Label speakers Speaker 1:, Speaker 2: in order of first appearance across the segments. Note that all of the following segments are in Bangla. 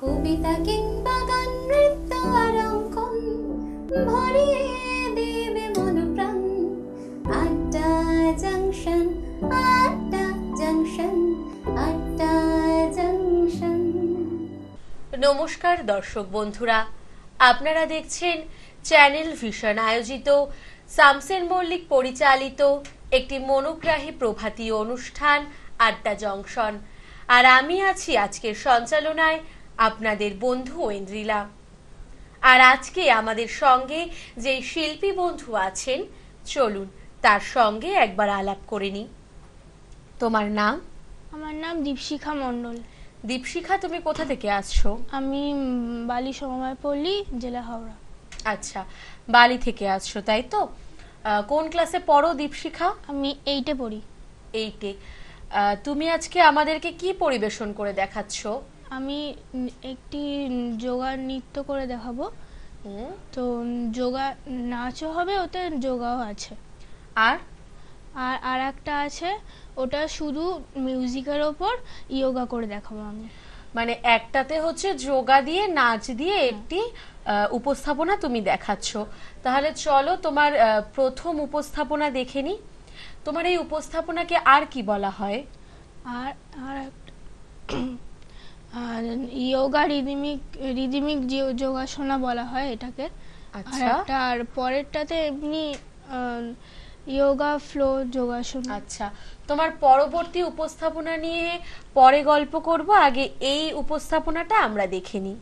Speaker 1: কবিতা কিংবা গান নৃত্য আর অঙ্কন ভরিয়ে দেবে মন প্রাণ। আড্ডা জাংশন, আড্ডা জাংশন, আড্ডা জাংশন।
Speaker 2: নমস্কার দর্শক বন্ধুরা, আপনারা দেখছেন চ্যানেল ভিশন আয়োজিত শামসের মল্লিক পরিচালিত একটি মনোগ্রাহী প্রভাতী অনুষ্ঠান আড্ডা জংশন। আর আমি আছি আজকের সঞ্চালনায় আপনাদের বন্ধু ঐন্দ্রিলা। আর আজকে আমাদের সঙ্গে যে শিল্পী বন্ধু আছেন, চলুন তার সঙ্গে একবার আলাপ করে নিই। তোমার নাম?
Speaker 3: আমার নাম দীপশিখা মণ্ডল।
Speaker 2: দীপশিখা, তুমি কোথা থেকে আসছো?
Speaker 3: আমি বালি সমবায়পল্লী, জেলা হাওড়া।
Speaker 2: আচ্ছা, বালি থেকে আসছো, তাই তো? কোন ক্লাসে পড়ো দীপশিখা?
Speaker 3: আমি 8-এ পড়ি।
Speaker 2: 8-এ। তুমি আজকে আমাদেরকে কি পরিবেশন করে দেখাচ্ছ?
Speaker 3: আমি একটি যোগা নৃত্য করে দেখাবো। তো যোগা নাচও হবে, ওতে যোগাও আছে।
Speaker 2: আর
Speaker 3: আর একটা আছে, ওটা শুধু মিউজিকের ওপর যোগা করে দেখাবো আমি।
Speaker 2: মানে একটাতে হচ্ছে যোগা দিয়ে নাচ দিয়ে একটি উপস্থাপনা তুমি দেখাচ্ছ। তাহলে চলো তোমার প্রথম উপস্থাপনা দেখে নি। তোমার এই উপস্থাপনাকে আর কি বলা হয়?
Speaker 3: আর যোগা রিদমিক যোগাসনা বলা হয় এটাকে।
Speaker 2: আচ্ছা।
Speaker 3: আর পরেরটাতে এমনি যোগা ফ্লো যোগাসন।
Speaker 2: আচ্ছা, তোমার পরবর্তী উপস্থাপনা নিয়ে পরে গল্প করব, আগে এই উপস্থাপনাটা আমরা দেখে নিই।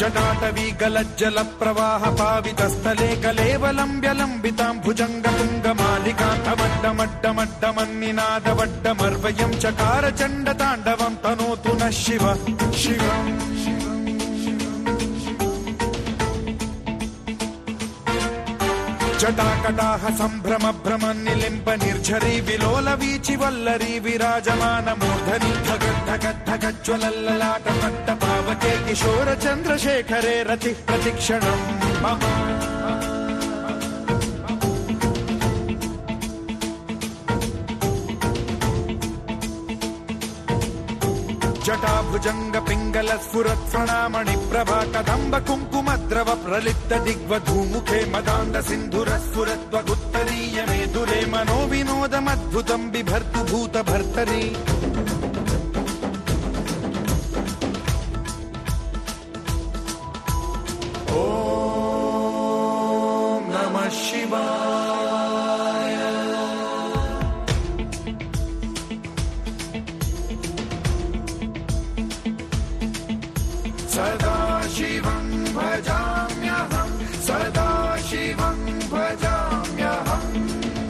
Speaker 4: जटाटवी गलज्जल प्रवाह पावितस्थले कलेवलम्ब्य लम्बितां भुजङ्गतुङ्गमालिकान्तमड्डमड्डमड्डमन्निनादवड्डमर्वयं चकार चण्डताण्डवं तनोतु नः शिव शिवम्। जटाकटाह सम्भ्रम भ्रमन्निलिम्ब निर्झरी विलोल वीचि वल्लरी विराजमान मूर्धनि धगद्धगद्धगज्ज्वलल्ललाट पट्ट पावके किशोर चन्द्रशेखरे रति प्रतिक्षणम् मम। जटाभुजंग पिंगल स्फुरत् प्रणामणि प्रभा कदम्ब कुङ्कुमद्रव प्रलिप्त दिग्वधूमुखे मदान्द सिन्धुर स्फुरद्वगुत्तरीय मेधुरे मनो विनोदमद्भुतं बिभर्तु भूत भर्तरि। ॐ नमः शिवाय। सदा शिवं भजाम्यहं, सदा शिवं भजाम्यहम्।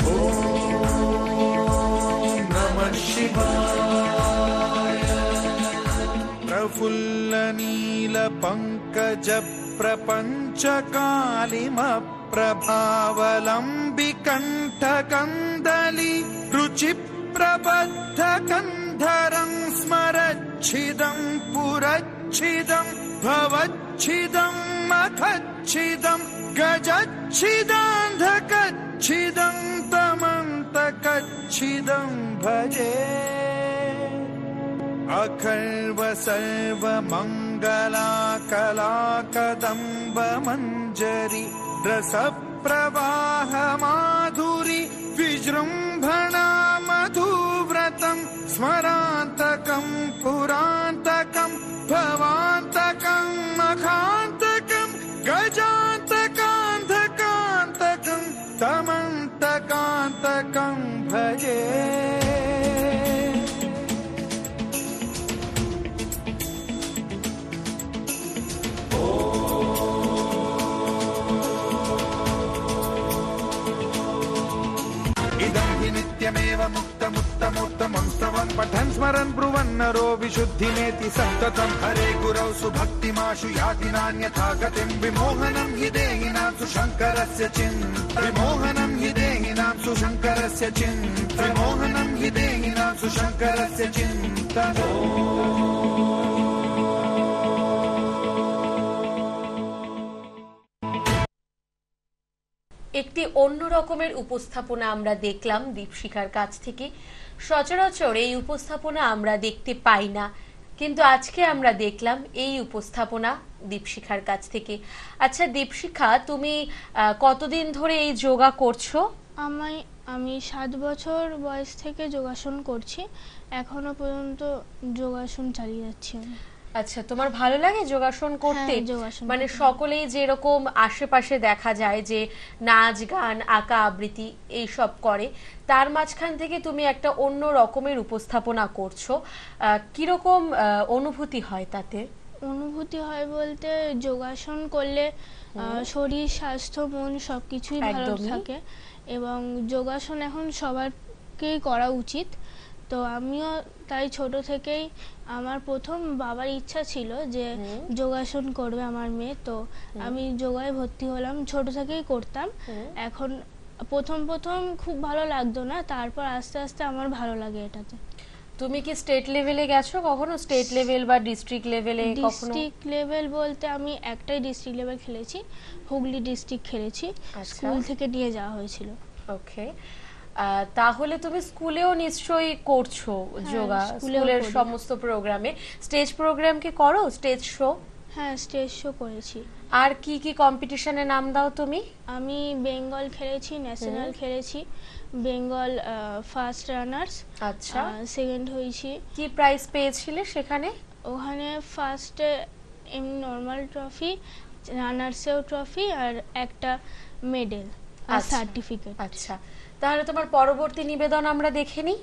Speaker 4: ॐ नमः शिवाय। प्रफुल्लनीलपङ्कज प्रपञ्चकालिमप्रभावलम्बिकण्ठकन्दली रुचिप्रबद्धकन्धरं स्मरच्छिदं पुरच्छिदं भवच्छिदं मखच्छिदं गजच्छिदान्धकच्छिदं तमन्तकच्छिदं भजे। अखर्व सर्वमङ्गलाकलाकदम्ब मञ्जरी रसप्रवाह माधुरी विजृम्भणा मधुव्रतं स्मरान्तकं पुरान्तकं भवान्तकं मखान्तकं गजान्तकान्धकान्तकं तमन्तकान्तकं भजे। इदं हि नित्यमेव मुक्तमुत्तमोत्तमं स्तवं पठन् स्मरन् ब्रुवन्नरो विशुद्धिमेति सन्ततं हरे गुरौ सुभक्तिमाशु याति नान्यथा गतिं विमोहनं हि देहिनां सुशङ्करस्य विमोहनं हि देहिनां सुशङ्करस्य विमोहनं हि देहिनां सुशङ्करस्य चिन्तनो।
Speaker 2: একটি অন্য রকমের উপস্থাপনা আমরা দেখলাম দীপশিখার কাছ থেকে। সচরাচর এই উপস্থাপনা আমরা দেখতে পাই না, কিন্তু আজকে আমরা দেখলাম এই উপস্থাপনা দীপশিখার কাছ থেকে। আচ্ছা দীপশিখা, তুমি কতদিন ধরে এই যোগা করছো?
Speaker 3: আমি 7 বছর বয়স থেকে যোগাসন করছি, এখনো পর্যন্ত যোগাসন চালিয়ে যাচ্ছি আমি।
Speaker 2: আচ্ছা, তোমার ভালো লাগে যোগাসন করতে? মানে সকলেই যেরকম আশেপাশে দেখা যায় যে নাচ গান আঁকা আবৃত্তি এইসব করে, তার মাঝখান থেকে তুমি একটা অন্য রকমের উপস্থাপনা করছো, কিরকম অনুভূতি হয় তাতে?
Speaker 3: অনুভূতি হয় বলতে যোগাসন করলে শরীর স্বাস্থ্য মন সবকিছুই ভালো থাকে, এবং যোগাসন এখন সবারকেই করা উচিত। তো আমিও তাই ছোট থেকেই, আমার প্রথম বাবার ইচ্ছা ছিল যে যোগাসন করবে আমার মেয়ে, তো আমি যোগায় ভর্তি হলাম, ছোট থেকেই করতাম। এখন প্রথম খুব ভালো লাগতো না, তারপর আস্তে আস্তে আমার ভালো লাগে এটাতে।
Speaker 2: তুমি কি স্টেট লেভেলে গেছো কখনো? স্টেট লেভেল বা ডিস্ট্রিক্ট লেভেলে?
Speaker 3: ডিস্ট্রিক্ট লেভেল বলতে আমি একটাই ডিস্ট্রিক্ট লেভেল খেলেছি, হুগলি ডিস্ট্রিক্ট খেলেছি, স্কুল থেকে নিয়ে যাওয়া হয়েছিল।
Speaker 2: ওকে, তাহলে তুমি স্কুলেও নিশ্চয়ই করছো যোগা, স্কুলের সমস্ত প্রোগ্রামে। স্টেজ প্রোগ্রাম কি করো, স্টেজ শো?
Speaker 3: হ্যাঁ, স্টেজ শো করেছি।
Speaker 2: আর কি কি কম্পিটিশনে নাম দাও তুমি?
Speaker 3: আমি বেঙ্গল খেলেছি, ন্যাশনাল খেলেছি, বেঙ্গল ফার্স্ট রানার্স,
Speaker 2: আচ্ছা,
Speaker 3: সেকেন্ড হয়েছি।
Speaker 2: কি প্রাইজ পেয়েছিলে সেখানে?
Speaker 3: ওখানে ফার্স্টে এমনি নর্মাল ট্রফি, রানার্সেও ট্রফি আর একটা মেডেল আর সার্টিফিকেট।
Speaker 2: আচ্ছা, তাহলে তোমার পরবর্তী নিবেদন আমরা দেখে নিই।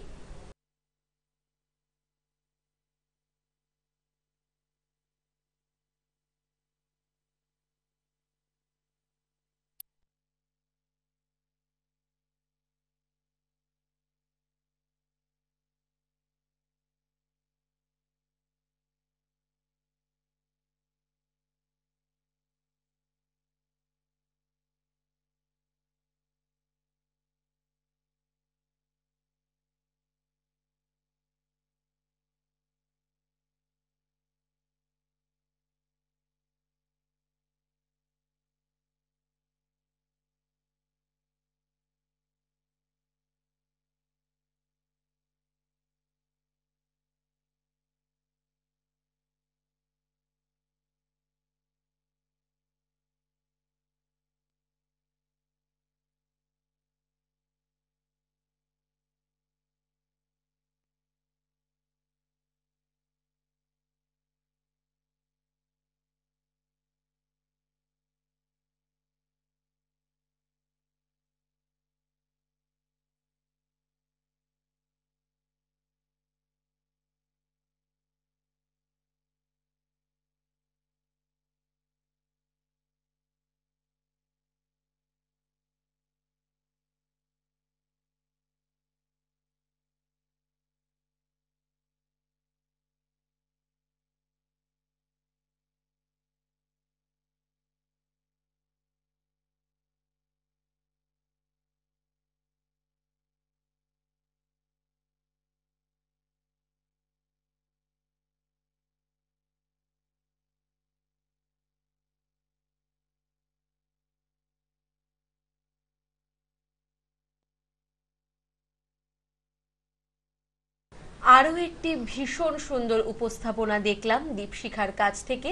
Speaker 2: আরো একটি ভীষণ সুন্দর উপস্থাপনা দেখলাম দীপশিখার কাছ থেকে।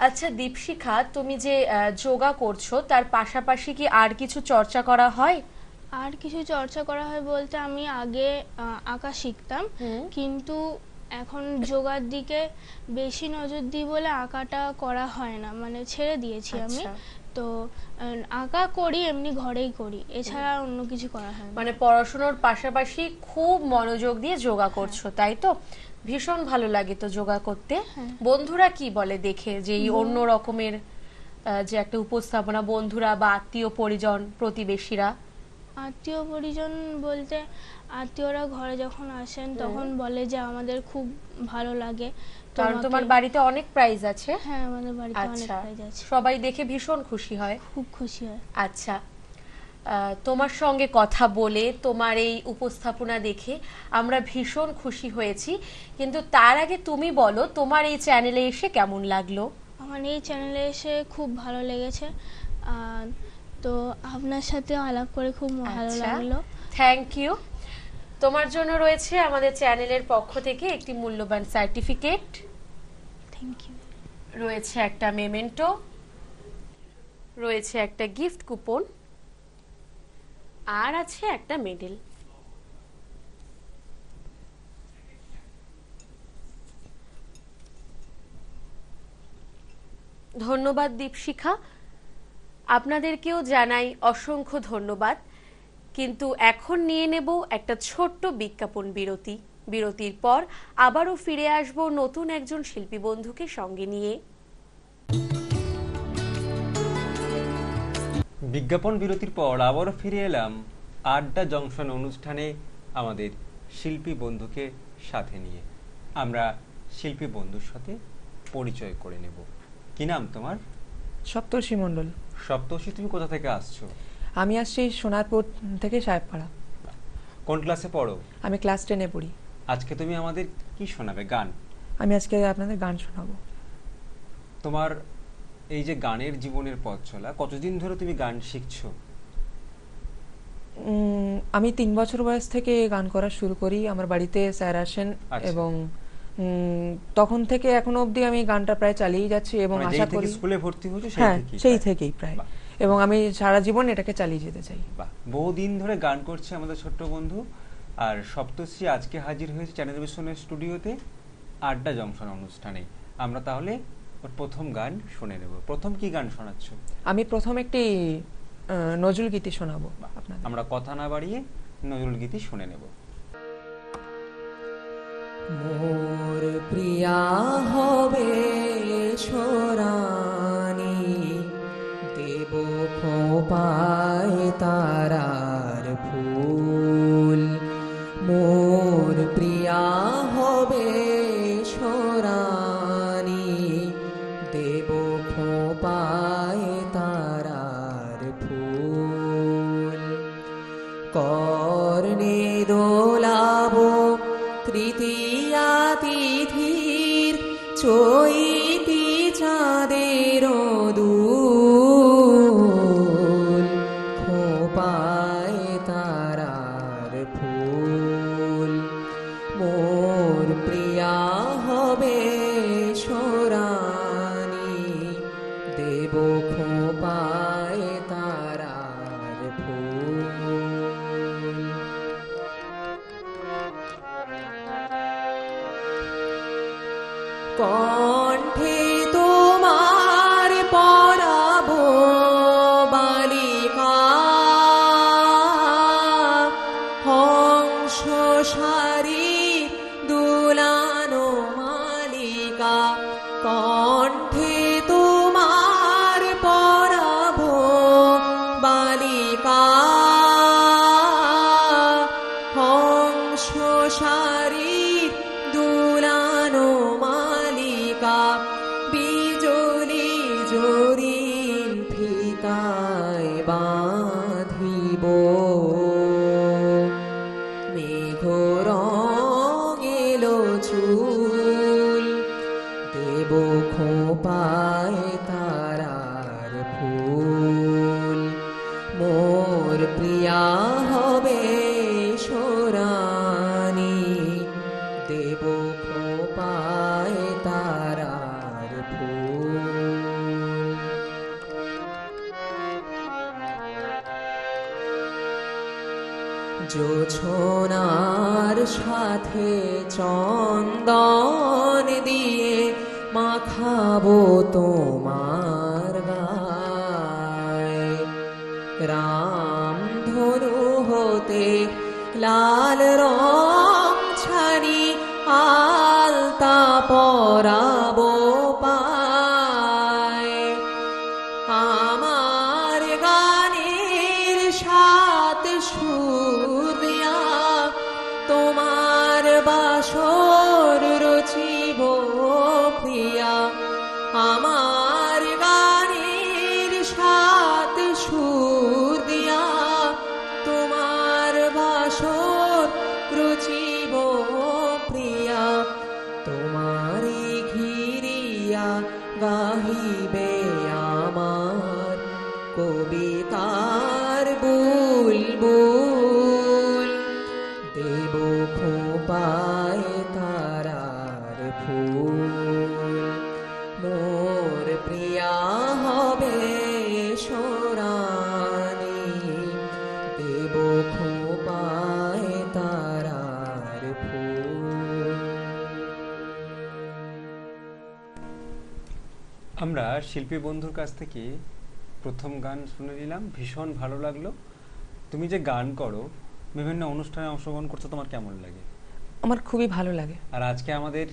Speaker 2: আচ্ছা দীপশিখা, তুমি যে যোগা করছো তার পাশাপাশি কি আর কিছু চর্চা করা হয়?
Speaker 3: আর কিছু চর্চা করা হয় বলতে আমি আগে আঁকা শিখতাম, কিন্তু এখন যোগার দিকে বেশি নজর দিই বলে আঁকাটা করা হয় না, মানে ছেড়ে দিয়েছি আমি। তো আঁকা করি, এমনি ঘরেই করি, এছাড়া অন্য কিছু করা হয় না।
Speaker 2: মানে পড়াশোনার পাশাপাশি খুব মনোযোগ দিয়ে যোগা করছো, তাই তো? ভীষণ ভালো লাগে তো যোগা করতে। বন্ধুরা কি বলে দেখে যে এই অন্য রকমের যে একটা উপস্থাপনা, বন্ধুরা বা আত্মীয় পরিজন প্রতিবেশীরা?
Speaker 3: আত্মীয় পরিজন বলতে আত্মীয়রা ঘরে যখন আসেন তখন বলে যে আমাদের খুব ভালো লাগে।
Speaker 2: কারণ তোমার বাড়িতে অনেক প্রাইজ আছে।
Speaker 3: হ্যাঁ, আমাদের বাড়িতে অনেক
Speaker 2: আচ্ছা,
Speaker 3: প্রাইজ আছে।
Speaker 2: সবাই দেখে ভীষণ খুশি হয়।
Speaker 3: খুব খুশি হয়।
Speaker 2: আচ্ছা, তোমার সঙ্গে কথা বলে, তোমার এই উপস্থাপনা দেখে আমরা ভীষণ খুশি হয়েছি। কিন্তু তার আগে তুমি বলো, তোমার এই চ্যানেলে এসে কেমন লাগলো?
Speaker 3: আমার এই চ্যানেলে এসে খুব ভালো লেগেছে। তো আপনার সাথে আলাপ করে খুব ভালো লাগলো।
Speaker 2: Thank you. তোমার জন্য রয়েছে আমাদের চ্যানেলের পক্ষ থেকে একটি মূল্যবান সার্টিফিকেট।
Speaker 3: Thank you.
Speaker 2: রয়েছে একটা মেমেন্টো, রয়েছে একটা গিফট কুপন, আর আছে একটা মেডেল। ধন্যবাদ দীপশিখা, আপনাদেরকেও জানাই অসংখ্য ধন্যবাদ। কিন্তু এখন নিয়ে নেব একটা ছোট্ট বিজ্ঞাপন বিরতি। বিরতির পর আবারও ফিরে আসব নতুন একজন শিল্পী বন্ধুকে সঙ্গে নিয়ে।
Speaker 5: বিজ্ঞাপন বিরতির পর আবারও ফিরে এলাম আড্ডা জংশন অনুষ্ঠানে আমাদের শিল্পী বন্ধুকে সাথে নিয়ে। আমরা শিল্পী বন্ধুর সাথে পরিচয় করে নেব। কি নাম তোমার?
Speaker 6: সপ্তর্ষি মণ্ডল।
Speaker 5: সপ্তর্ষি, তুমি কোথা থেকে আসছো?
Speaker 6: আমি আসছি সোনারপুর থেকে, সাহেবপাড়া।
Speaker 5: কোন ক্লাসে পড়ো?
Speaker 6: আমি ক্লাস 10-এ পড়ি।
Speaker 5: আজকে তুমি আমাদের কি শোনাবে? গান?
Speaker 6: আমি আজকে আপনাদের গান শোনাবো।
Speaker 5: তোমার এই যে গানের জীবনের পথ চলা, কতদিন ধরে তুমি গান শিখছো?
Speaker 6: আমি 3 বছর বয়স থেকে গান করা শুরু করি। আমার বাড়িতে স্যার আসেন এবং তখন থেকে এখনো অবধি আমি গানটা প্রায় চালিয়ে যাচ্ছি এবং আশা করি
Speaker 5: স্কুলে ভর্তি হয়েছো
Speaker 6: সেই থেকেই প্রায়, এবং আমি সারা জীবন এটাকে চালিয়ে যেতে চাই।
Speaker 5: বহুদিন ধরে গান করছে আমাদের ছোট্ট বন্ধু। আর সপ্তর্ষি আজকে হাজির হয়েছে চ্যানেল ভিশনের স্টুডিওতে আড্ডা জংশন অনুষ্ঠানে। আমরা তাহলে ওর প্রথম গান শুনে নেব। প্রথম কি গান শোনাচ্ছ?
Speaker 6: আমি প্রথম একটি নজরুল গীতি শোনাবো আপনাদের।
Speaker 5: আমরা কথা না বাড়িয়ে নজরুল গীতি শুনে নেব।
Speaker 6: মোর প্রিয়া হবে সোরানি, দেব খোপায় তারার ফুল। মোর প্রিয়া হবে সোরানি, দেব খোপায় তারার ফুল। কর্ণে দোলাবো তৃতীয়া তিথির চৈতি চাঁদের দুল। খোপায় তারার ফুল। মোর প্রিয়া হবে সোরানি, দেব খোপায় তারার ফুল। কণ্ঠে তোমার পরাবো বালিকা, হংস সারি দুলানো মালিকা। কণ্ঠে তোমার পরাবো বালিকা, হংস সারি দুলানো মালিকা। বিজলি জরিন ফিতায় বাঁধিব, মেঘ রঙেলো চুল। দেব খোপায় তারার ফুল। মোর প্রিয়া হবে সোরানি, দেব খোপায় তারার ফুল। জোছনার সাথে চন্দন দিয়ে মাখাবো তোমার গায়। রামধনু হতে লাল রং ছানি আলতা পরাবো পায়। আমার গানের সাত
Speaker 7: হইবে আমার কবিতার বুলবুল, দেব খোঁপায় তারার ফুল, মোর প্রিয়া হবে সোরানি, দেব খোঁপায় তারার ফুল।
Speaker 5: আমরা শিল্পী বন্ধুর কাছ থেকে প্রথম গান শুনে নিলাম, ভীষণ ভালো লাগলো। তুমি যে গান করো, বিভিন্ন অনুষ্ঠানে অংশগ্রহণ করছো, তোমার কেমন লাগে?
Speaker 6: আমার খুবই ভালো লাগে।
Speaker 5: আর আজকে আমাদের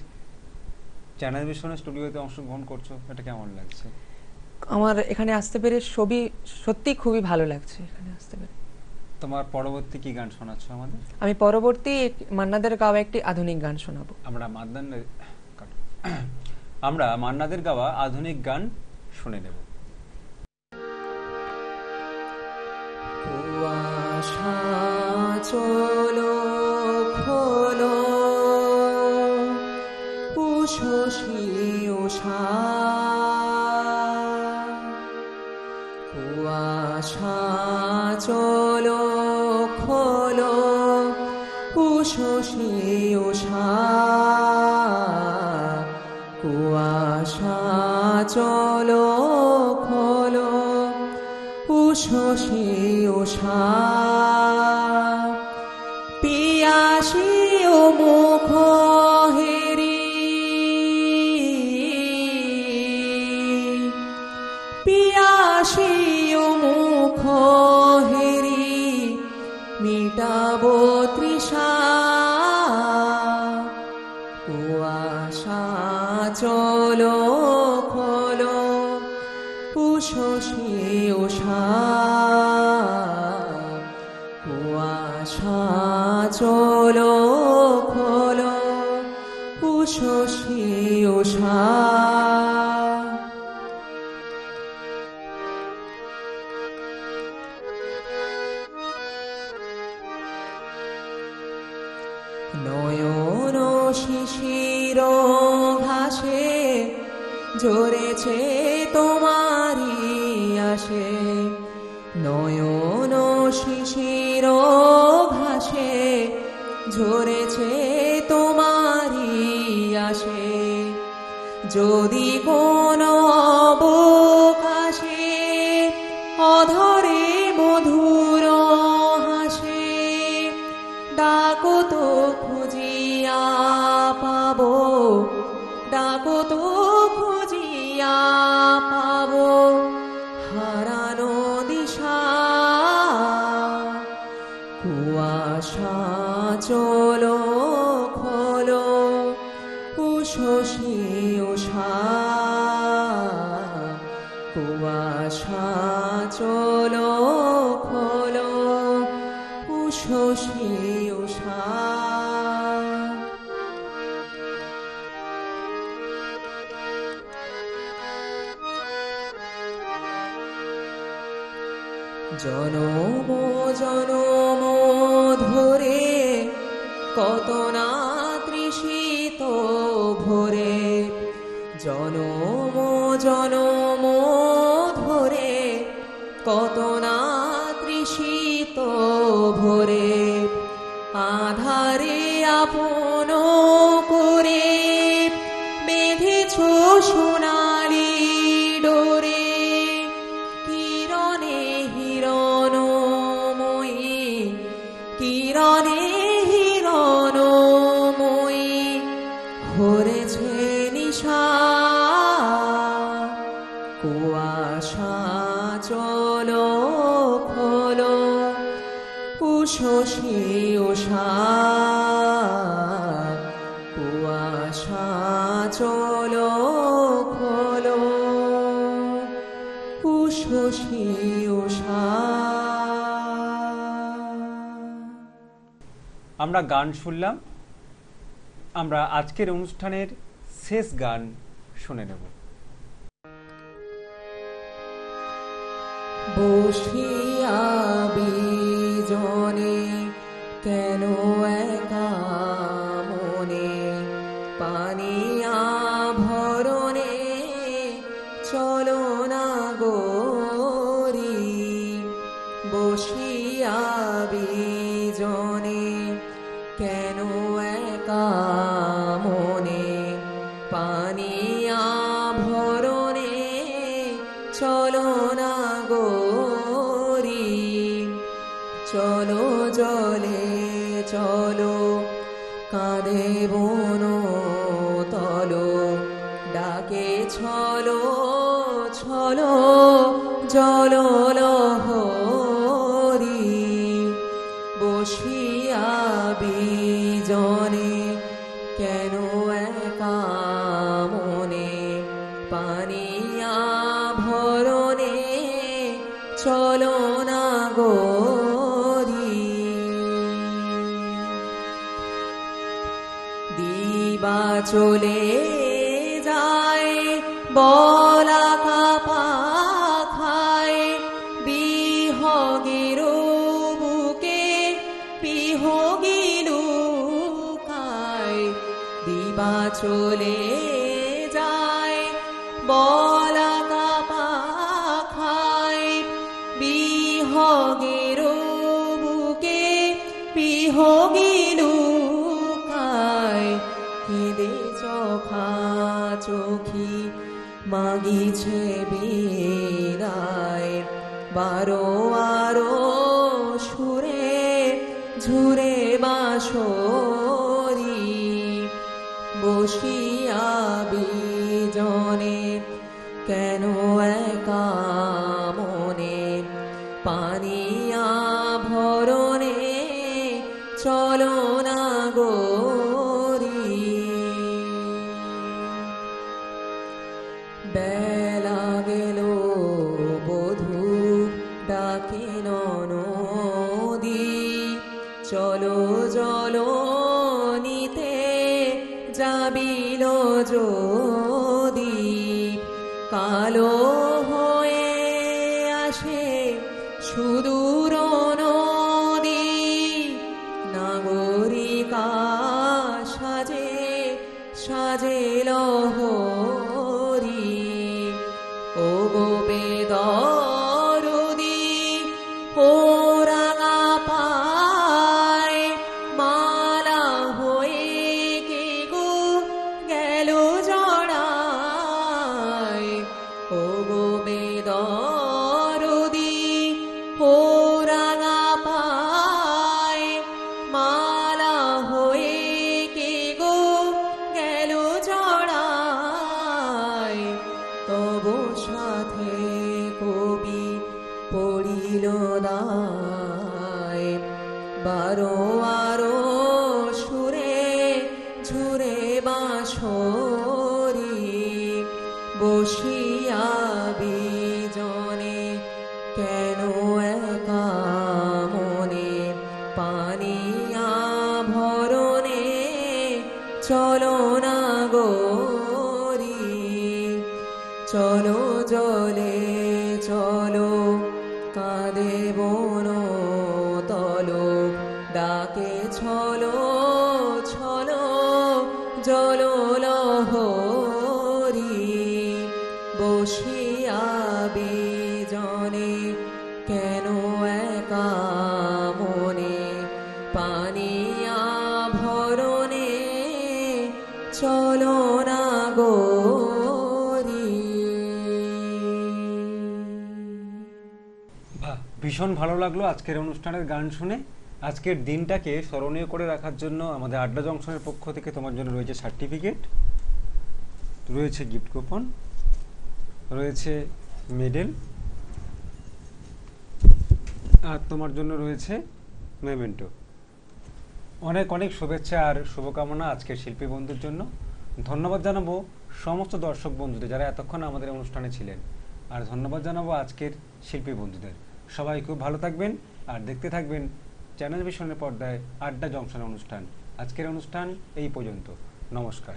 Speaker 5: চ্যানেল ভিশনের স্টুডিওতে অংশগ্রহণ করছো, এটা কেমন লাগছে?
Speaker 6: আমার এখানে আসতে পেরে সত্যি খুবই ভালো লাগছে এখানে আসতে পেরে।
Speaker 5: তোমার পরবর্তী কি গান শোনাচ্ছ আমাদের?
Speaker 6: আমি পরবর্তী মান্নাদের গাওয়া একটি আধুনিক গান শোনাবো।
Speaker 5: আমরা মান্নাদের গাওয়া আধুনিক গান শুনে নেব।
Speaker 7: কুয়াশা চলো খোলো, উষসী উষা, কুয়াশা চলো খোলো, উষসী উষা, কুয়াশা চলো খোলো, উষসী উষা, পিয়াসী ও মুখ হেরি, পিয়াসী ও মুখ হেরি, মিটাবো তৃষা, কুয়াশা চলো খোলো, উষসী উষা, কুয়াশা চলো খোলো, উষসী উষা। নয়ন শিশির ঘাসে ঝরেছে তোমারি আসে, নয়ন শিশির ঘাসে ঝরেছে তোমারি আসে, যদি কোনো অবকাশে অধরে মধুর হাসে, ডাকো তো খুঁজিয়া পাবো, ডাকো তো খুঁজিয়া পাবো, হারানো দিশা, কুয়াশা চলো খোলো, উষসী উষা, কুয়াশা চলো খোলো, উষসী উষা। জনম জনম ধরে কত না তৃষিত ভরে, জনম জনম ধরে কত না তৃষিত ভরে, আধারে আপন করে বেঁধেছ সোনালি ডোরে, কিরণে হিরণময়ী, কিরণে হিরণময়ী, হরেছে নিশা, কুয়াশা চলো খোলো, উষসী উষা, কুয়াশা চলো খোলো, উষসী উষা।
Speaker 5: আমরা গান শুনলাম, আমরা আজকের অনুষ্ঠানের শেষ গান শুনে নেব।
Speaker 7: বসিয়া বিজনে কেন একা মনে, পানিয়া ভরণে চল চলো না গরি বসিয়া বিজনে কেন একা মনে পানিয়া ভরণে চলো না গরি চলো জলে চলো কাঁধে বন তলো ডাকে ছলো ছলো জল লহরী বসিয়া বিজনে কেন একা মনে পানিয়া ভরণে চলো না গরি দিবা চলে যায় বলা কাপা খায় বিহগের বুকে বিহগিলু খায় দিবা চলে যায় বলা কাপা খায় বিহগের বুকে বিহগিলু খায় কেঁদে চোখা চোখি মাগিছে বিদায় বারো আরো সুরে ঝুরে বাঁশরি বসিয়া বিজনে কেন একা মনে পানিয়া ভরণে চলো না গরি বেলা গেল বধূ ডাকে নদী চলো চলো নিতে যাবিল যদি কালো হয়ে আসে সুদূর নদী নাগরিকা সাজে সাজে লহরী ও গো বেদরদি ও রাঙা পায় মালা হয়ে কে গো গেল জড়ায় ও গো বেদরদি ও রাঙা পায় মালা হয়ে কে গো গেল জড়ায় তব সাথে কবি পড়িল দায় বারো আরো সুরে ঝুরে বাঁশরি বসিয়া বিজনে কেন একা মনে পানিয়া ভরণে চলো না গরি চলো জলে চলো কাঁধে বন তলো ডাকে ছলো ছলো জল লহরী বসিয়া বিজনে কেন একা মনে পানিয়া ভরণে চলো না গরি
Speaker 5: বাহ, ভীষণ ভালো লাগলো আজকের অনুষ্ঠানের গান শুনে। আজকের দিনটাকে স্মরণীয় করে রাখার জন্য আমাদের আড্ডা জংশনের পক্ষ থেকে তোমার জন্য রয়েছে সার্টিফিকেট, রয়েছে গিফট কুপন, রয়েছে মেডেল, আর তোমার জন্য রয়েছে মেমেন্টো। অনেক অনেক শুভেচ্ছা আর শুভকামনা আজকের শিল্পী বন্ধুর জন্য। ধন্যবাদ জানাবো সমস্ত দর্শক বন্ধুদের যারা এতক্ষণ আমাদের অনুষ্ঠানে ছিলেন, আর ধন্যবাদ জানাবো আজকের শিল্পী বন্ধুদের। সবাই খুব ভালো থাকবেন আর দেখতে থাকবেন চ্যানেল ভিশনের পর্দায় আড্ডা জংশন অনুষ্ঠান। আজকের অনুষ্ঠান এই পর্যন্ত। নমস্কার।